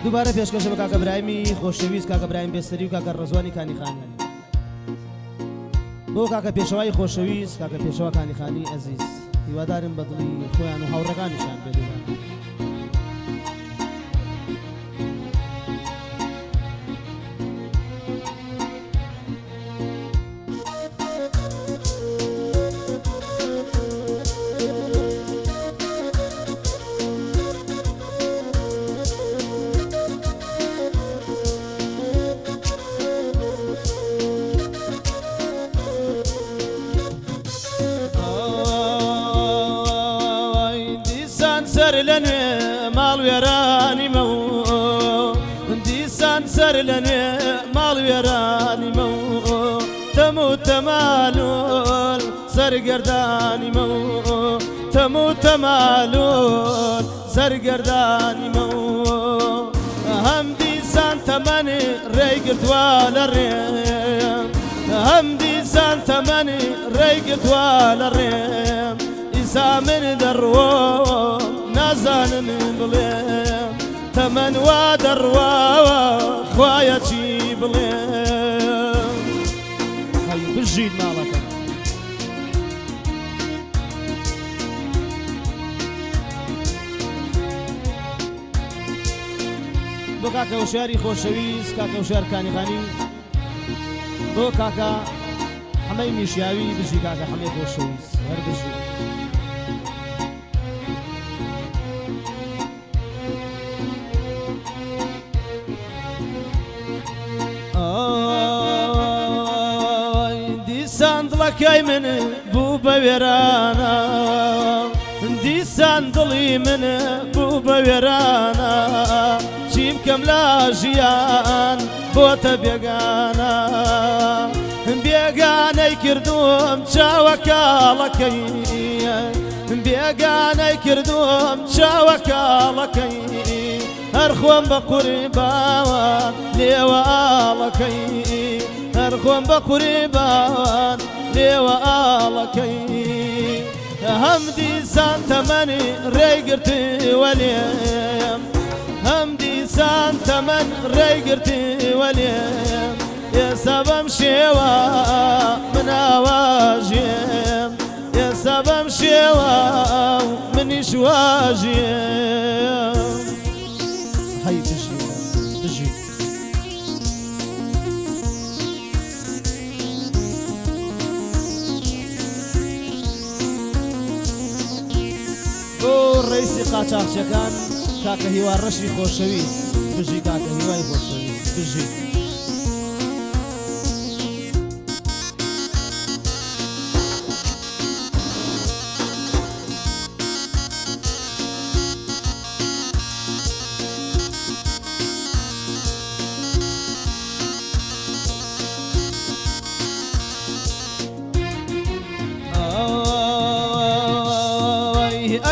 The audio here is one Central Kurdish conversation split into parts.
دووبارە پێشکەشە بە کاکە برایمی خۆشەویست کاکە برایم بێستەری و کاکە ڕەزوانی کانیخانی بۆ کاکە پێشەوای خۆشەویست کاکە پێشەوە کانیخانی ئەزیز هیوادارم بەدڵی خۆیان و هاوڕەکانیشان بێدوان لنوێ ماڵ وێرانی مە دیسان سەر لەنوێ ماڵ وێرانی مە تەم و تەمالۆل سەرگەردانی مە تەم و تەمالۆل سەرگەردانی مە هەم دیسان تەمەنی ڕێگرتووە لە ڕێم هەم دیسان تەمەنی ڕێگرتووە لە ڕێم ئیسا من دەڕوە نازانم بڵێم تەمەن وا دەڕواوە خوایە چی بڵێم هەی بژید ماڵەکە بۆ کاکە وشاری خۆشەویست کاکە وشار کانیخانی بۆ کاکە حەمەی میشیاوی بژی کاکە حەمەی خۆشەویست هەر بژی دڵەکەی من بوو بە وێرانە دیسان دڵی من بوو بە وێرانە چی بکەم لە ژیان بۆتە بێگانە بێگانەی کردوم چاوە کاڵەکەی بێگانەی کردوم چاوە کاڵەکەی هەر خۆم بە قوربان لێوە ئاڵەکەی هەر خۆم بە قوربان لێوە ئاڵەکەی هەم دیسان تەمەنی ڕێگرتووە لێم هەم دیسان تەمەن ڕێگرتووە لێم ئێستا بەم شێوە من ئاواژێم ئێستا بەم شێوە منیش واژێم هەی بژی بژی ڕیسی قاچاقچەکان کاکە هیوا ڕەشی خۆشەویست بژی کاکە هیوای خۆشەویست بژی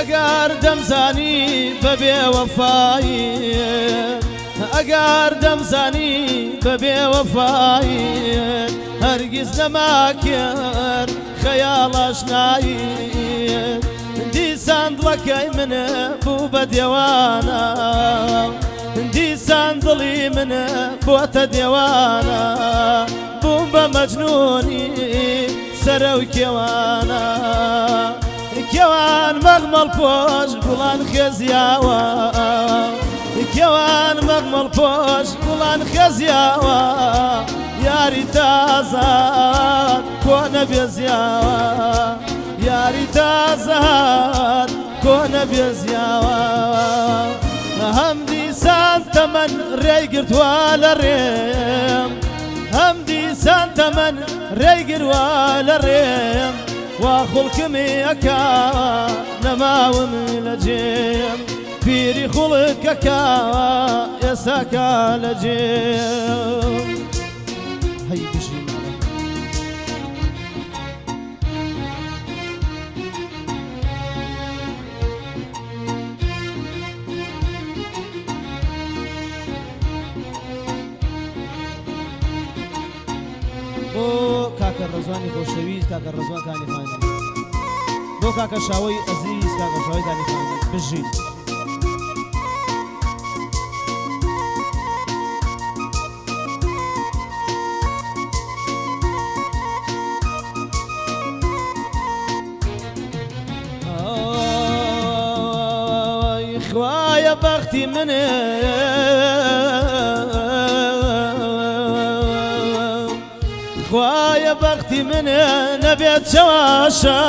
ئەگەر دەمزانی بەبێ وەفایی ئەگەر دەمزانی بەبێ وەفایی هەرگیز نەماکرد خەیاڵەش نایی دیسان دڵەکەی منە بوو بە دێوانە دیسان دڵی منە بۆتە دێوانە بووم بە مەجنوونی سەرە و کێوانە کێوان مەغمەڵ پۆش گوڵان خێزیاوە کێوان مەغمەڵ پۆش گوڵان خێزیاوە یاری تازات کۆنە بێزیاوە یاری تازات کۆنە بێزیاوە هەم دیسان تەمەن ڕێگرتووە لە ڕێم هەم دیسان تەمەن ڕێگرتووە لە ڕێم وا خوڵکمی ئەکا نەماوم لە جێم پیری خوڵکەکە ئێساکە لە جێم هەی بژی بۆ کاکە ڕەزوانی خۆشەویست کاکە ڕەزوان کانیخانی بۆ کاکە شاوەی ئەزیز کاکە شاوەی کانیخانی بژی خوایە بەختی منێ خوایە بەختی منێ نەبێت چەواشە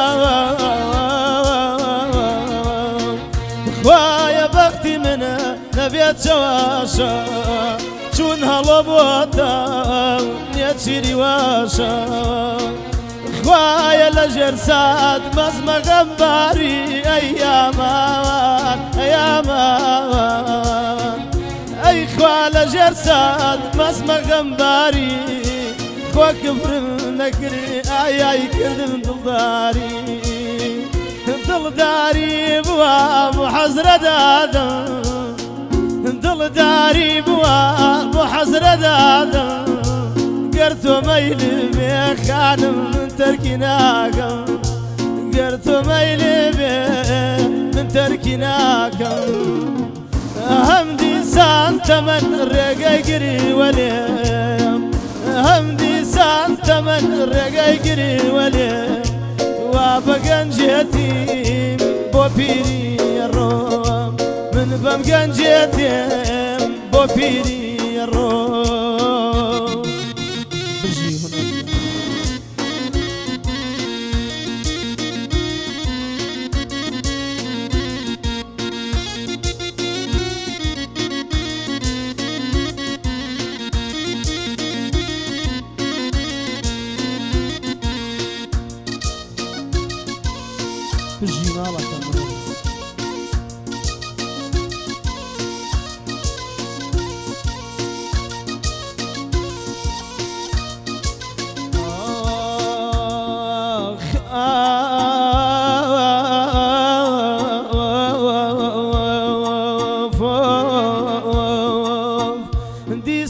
خوایە بەختی منە نەبێت چەواشە چون هەڵە بۆتە نییە چیری واشە خوایە لە ژێر سات مەزمەغەم باری ئەیامان ئەیامان ئەی خوا لە ژێر سات مەزمەغەم باری خوا کفرم نەکردی ئایای کردم دڵداری دڵداری بووە بۆ حەزرە دادم دڵداری بووە بۆ حەزرە دادم گەر تۆ مەیلی بێ خانم من تەرکی ناکەم گەر تۆ مەیلی بێ من تەرکی ناکەم هەم دیسان تەمەن ڕێگەی گریوە لێم هەم دیسان تەمەن ڕێگەی گریوە لێم وا بە گەنجێتیم بۆ پیری ڕۆم من بەم گەنجێتیم بۆ پیری ڕۆم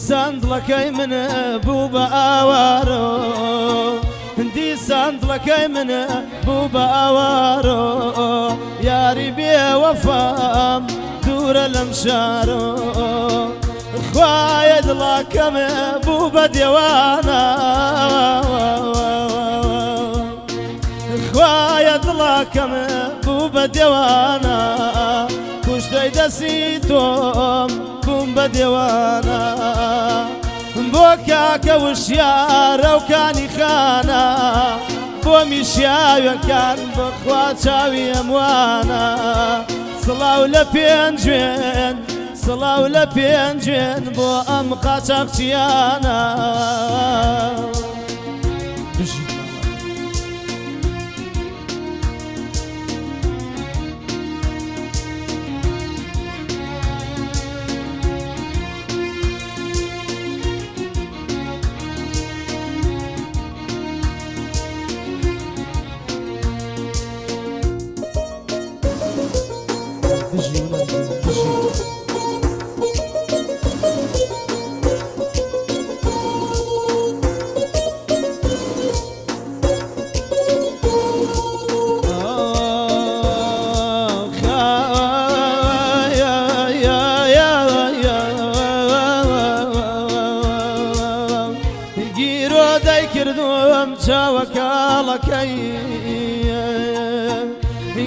دیسان منە بوو بە ئاوارۆ دیسان دڵەکەی منە بوو بە ئاوارۆ یاری بێوەفام دوورە لەم شارۆ خوایە دڵەکەمە بوو بە دێوانە خوایە دڵەکەمە بوو بە دێوانە کوشتەی دەستی تۆم بووم بە دێوانە بۆ کاکە وشیارە و کانی خانە بۆ میشیاوەکان بەخوا چاوی ئەموانە سڵاو لە پێنجێن سڵاو لە پێنجێن بۆ ئەم قاچاقچیانە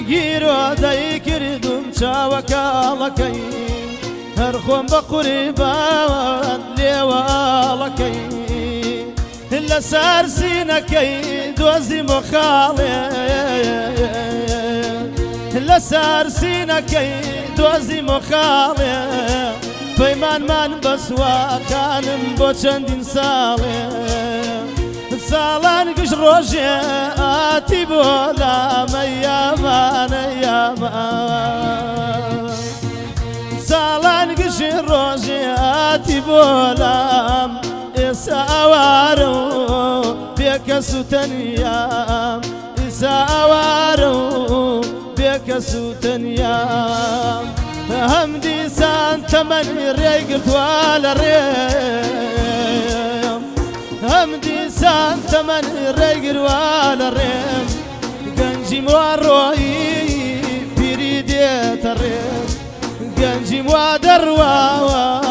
گیرۆ دەیکردم چاوەکاڵەکەی هەر خۆم بە قوربان لێواڵەکەی لە سارسینەکەی دۆزی مۆخاڵێ لە سارسینەکەی دۆزی مۆخاڵێ پەیمانمان بەسواکانم بۆ چەندین ساڵێ ساڵان گشت ڕۆژێ ئاتی بۆ لامە یامانە یامان ساڵان گشت ڕۆژێ ئاتی بۆ لام ئێستا ئەوارە و بێکەس و تەنیام ئێستا ئەوارە و بێکەس و تەنیام هەم دیسان تەمەنی ڕێگرتووە لە ڕێم هەم دیسان تەمەنی ڕێگروا لە ڕێم گەنجیم وا ڕۆیی پیری دێتە ڕێم گەنجیم وا دەڕواوە